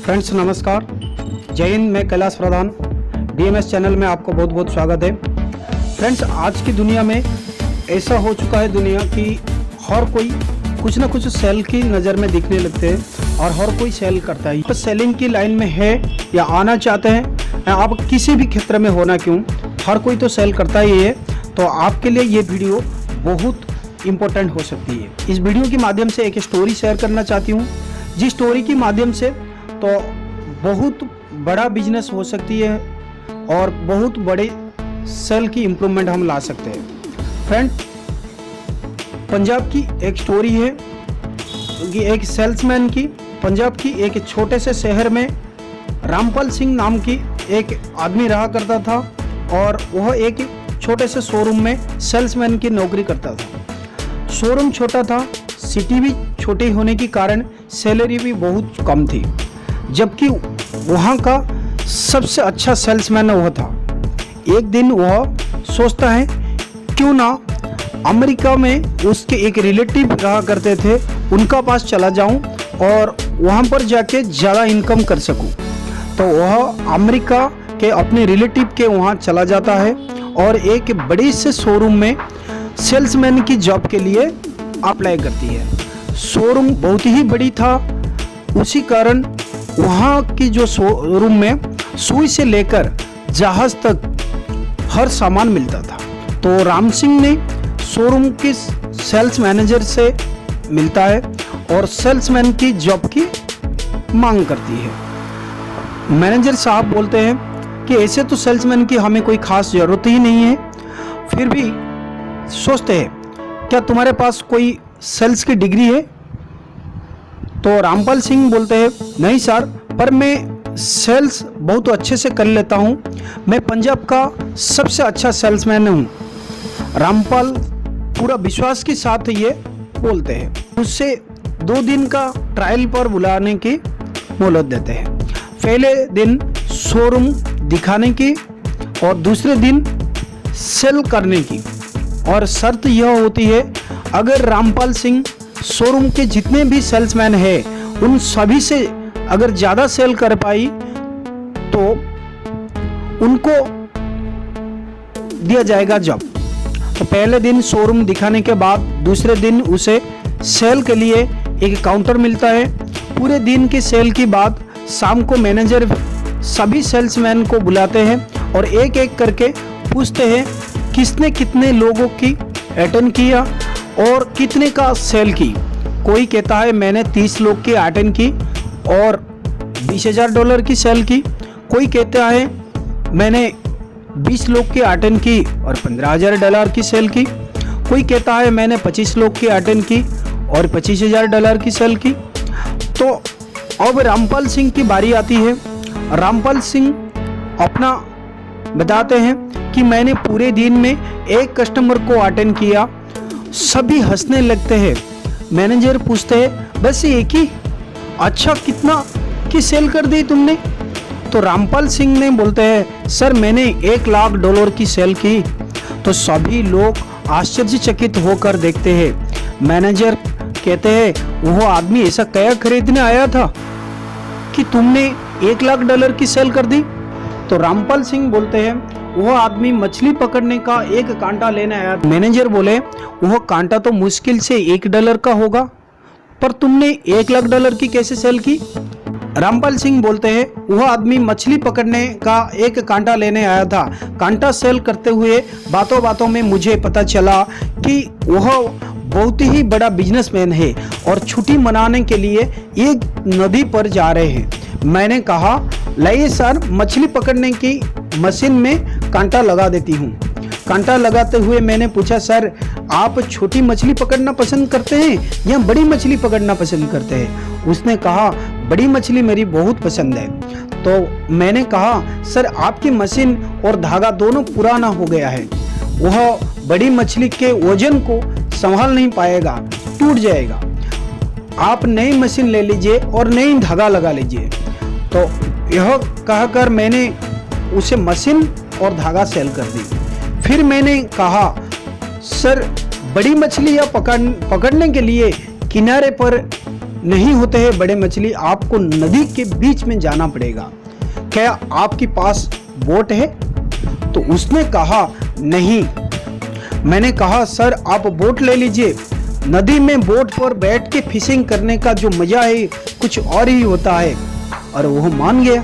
Friends नमस्कार, जय हिंद। मैं कैलाश प्रधान, डीएमएस चैनल में आपको बहुत बहुत स्वागत है। फ्रेंड्स, आज की दुनिया में ऐसा हो चुका है दुनिया कि हर कोई कुछ ना कुछ सेल की नज़र में दिखने लगते हैं और हर कोई सेल करता है। सेलिंग की लाइन में है या आना चाहते हैं, आप किसी भी क्षेत्र में होना क्यों, हर कोई तो सेल करता ही है। तो आपके लिए ये वीडियो बहुत इम्पोर्टेंट हो सकती है। इस वीडियो के माध्यम से एक स्टोरी शेयर करना चाहती हूँ, जिस स्टोरी के माध्यम से तो बहुत बड़ा बिजनेस हो सकती है और बहुत बड़े सेल की इम्प्रूवमेंट हम ला सकते हैं। फ्रेंड, पंजाब की एक स्टोरी है कि एक सेल्समैन की। पंजाब की एक छोटे से शहर में रामपाल सिंह नाम की एक आदमी रहा करता था और वह एक छोटे से शोरूम में सेल्समैन की नौकरी करता था। शोरूम छोटा था, सिटी भी छोटी होने के कारण सैलरी भी बहुत कम थी, जबकि वहाँ का सबसे अच्छा सेल्समैन वह था। एक दिन वह सोचता है क्यों ना अमेरिका में उसके एक रिलेटिव रहा करते थे, उनका पास चला जाऊं और वहाँ पर जाके ज़्यादा इनकम कर सकूं। तो वह अमेरिका के अपने रिलेटिव के वहाँ चला जाता है और एक बड़े से शोरूम में सेल्समैन की जॉब के लिए अप्लाई करती है। शोरूम बहुत ही बड़ी था, उसी कारण वहाँ की जो शोरूम में सुई से लेकर जहाज तक हर सामान मिलता था। तो राम सिंह ने शोरूम के सेल्स मैनेजर से मिलता है और सेल्समैन की जॉब की मांग करती है। मैनेजर साहब बोलते हैं कि ऐसे तो सेल्समैन की हमें कोई खास ज़रूरत ही नहीं है, फिर भी सोचते हैं क्या तुम्हारे पास कोई सेल्स की डिग्री है। तो रामपाल सिंह बोलते हैं नहीं सर, पर मैं सेल्स बहुत अच्छे से कर लेता हूँ, मैं पंजाब का सबसे अच्छा सेल्समैन हूँ। रामपाल पूरा विश्वास के साथ ये बोलते हैं। उससे 2 दिन का ट्रायल पर बुलाने की मोहलत देते हैं। पहले दिन शोरूम दिखाने की और दूसरे दिन सेल करने की, और शर्त यह होती है अगर रामपाल सिंह शोरूम के जितने भी सेल्समैन हैं उन सभी से अगर ज़्यादा सेल कर पाई तो उनको दिया जाएगा जॉब। तो पहले दिन शोरूम दिखाने के बाद दूसरे दिन उसे सेल के लिए एक काउंटर मिलता है। पूरे दिन की सेल के बाद शाम को मैनेजर सभी सेल्समैन को बुलाते हैं और एक एक करके पूछते हैं किसने कितने लोगों की अटेंड किया और कितने का सेल की। कोई कहता है मैंने 30 लोग की अटेंड की और $20,000 की सेल की। कोई कहता है मैंने 20 लोग की अटेंड की और $15,000 की सेल की। कोई कहता है मैंने 25 लोग की अटेंड की और $25,000 की सेल की। तो अब रामपाल सिंह की बारी आती है। रामपाल सिंह अपना बताते हैं कि मैंने पूरे दिन में एक कस्टमर को अटेंड किया। सभी हंसने लगते हैं। मैनेजर पूछते हैं बस एक ही, अच्छा कितना की सेल कर दी तुमने। तो रामपाल सिंह ने बोलते हैं सर मैंने $1,00,000 की सेल की। तो सभी लोग आश्चर्यचकित होकर देखते हैं। मैनेजर कहते हैं वो आदमी ऐसा क्या खरीदने आया था कि तुमने $1,00,000 की सेल कर दी। तो रामपाल सिंह बोलते हैं वह आदमी मछली पकड़ने का एक कांटा लेने आया। मैनेजर बोले वह कांटा तो मुश्किल से $1 का होगा, पर तुमने $1,00,000 की कैसे सेल की। रामपाल सिंह बोलते हैं वह आदमी मछली पकड़ने का एक कांटा लेने आया था। कांटा सेल करते हुए बातों बातों में मुझे पता चला कि वह बहुत ही बड़ा बिजनेसमैन है और छुट्टी मनाने के लिए एक नदी पर जा रहे हैं। मैंने कहा लाइए सर, मछली पकड़ने की मशीन में कांटा लगा देती हूँ। कांटा लगाते हुए मैंने पूछा सर आप छोटी मछली पकड़ना पसंद करते हैं या बड़ी मछली पकड़ना पसंद करते हैं। उसने कहा बड़ी मछली मेरी बहुत पसंद है। तो मैंने कहा सर आपकी मशीन और धागा दोनों पुराना हो गया है, वह बड़ी मछली के वजन को संभाल नहीं पाएगा, टूट जाएगा। आप नई मशीन ले लीजिए और नई धागा लगा लीजिए। तो यह कहकर मैंने उसे मशीन और धागा सेल कर दी। फिर मैंने कहा सर बड़ी मछली या पकड़ने के लिए किनारे पर नहीं होते हैं बड़े मछली, आपको नदी के बीच में जाना पड़ेगा। क्या आपके पास बोट है? तो उसने कहा नहीं। मैंने कहा सर आप बोट ले लीजिए, नदी में बोट पर बैठ के फिशिंग करने का जो मजा है कुछ और ही होता है। और वो मान गया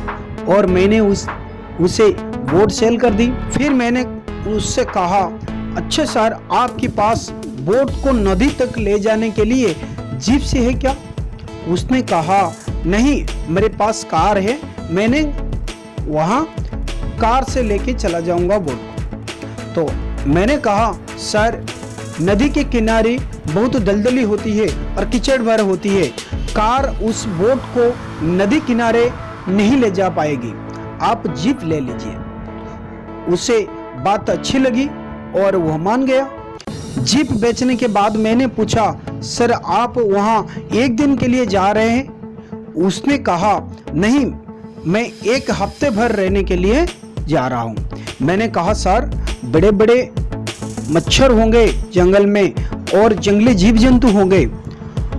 और मैंने उसे बोट सेल कर दी। फिर मैंने उससे कहा अच्छा सर आपके पास बोट को नदी तक ले जाने के लिए जीप से है क्या? उसने कहा नहीं मेरे पास कार है, मैंने वहाँ कार से लेके चला जाऊंगा बोट को। तो मैंने कहा सर नदी के किनारे बहुत दलदली होती है और कीचड़ भर होती है, कार उस बोट को नदी किनारे नहीं ले जा पाएगी, आप जीप ले लीजिए। उसे बात अच्छी लगी और वह मान गया। जीप बेचने के बाद मैंने पूछा सर आप वहाँ एक दिन के लिए जा रहे हैं? उसने कहा नहीं मैं एक हफ्ते भर रहने के लिए जा रहा हूँ। मैंने कहा सर बड़े बड़े मच्छर होंगे जंगल में और जंगली जीव जंतु होंगे।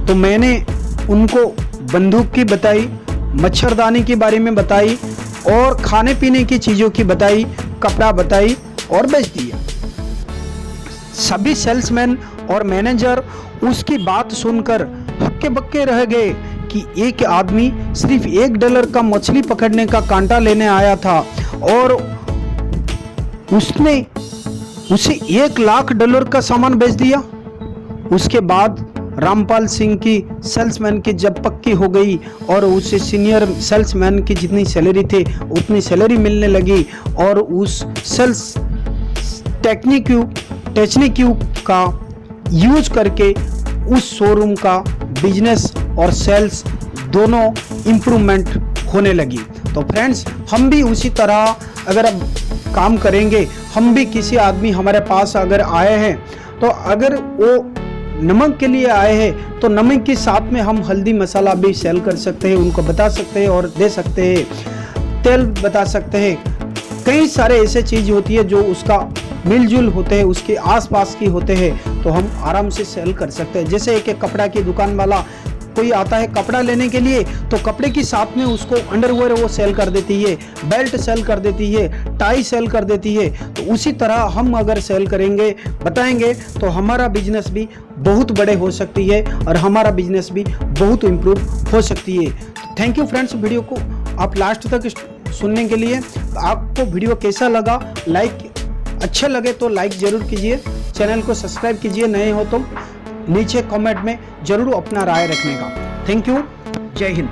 तो मैंने उनको बंदूक की बताई, मच्छरदानी के बारे में बताई और खाने पीने की चीज़ों की बताई, कपड़ा बताई और बेच दिया। सभी सेल्समैन और मैनेजर उसकी बात सुनकर हक्के बक्के रह गए कि एक आदमी सिर्फ $1 का मछली पकड़ने का कांटा लेने आया था और उसने उसे $1 लाख का सामान बेच दिया। उसके बाद रामपाल सिंह की सेल्समैन की जब पक्की हो गई और उसे सीनियर सेल्समैन की जितनी सैलरी थी उतनी सैलरी मिलने लगी और उस सेल्स टेक्निक का यूज करके उस शोरूम का बिजनेस और सेल्स दोनों इम्प्रूवमेंट होने लगी। तो फ्रेंड्स हम भी उसी तरह अगर अब काम करेंगे, हम भी किसी आदमी हमारे पास अगर आए हैं तो अगर वो नमक के लिए आए हैं तो नमक के साथ में हम हल्दी मसाला भी सेल कर सकते हैं, उनको बता सकते हैं और दे सकते हैं, तेल बता सकते हैं। कई सारे ऐसे चीज़ होती है जो उसका मिलजुल होते हैं, उसके आसपास की होते हैं, तो हम आराम से सेल कर सकते हैं। जैसे एक कपड़ा की दुकान वाला कोई आता है कपड़ा लेने के लिए तो कपड़े के साथ में उसको अंडरवेयर वो सेल कर देती है, बेल्ट सेल कर देती है, टाई सेल कर देती है। तो उसी तरह हम अगर सेल करेंगे, बताएंगे तो हमारा बिजनेस भी बहुत बड़े हो सकती है और हमारा बिजनेस भी बहुत इम्प्रूव हो सकती है। थैंक यू फ्रेंड्स, वीडियो को आप लास्ट तक सुनने के लिए। आपको वीडियो कैसा लगा, लाइक अच्छा लगे तो लाइक जरूर कीजिए, चैनल को सब्सक्राइब कीजिए, नए हो तो नीचे कमेंट में जरूर अपना राय रखने का। थैंक यू, जय हिंद।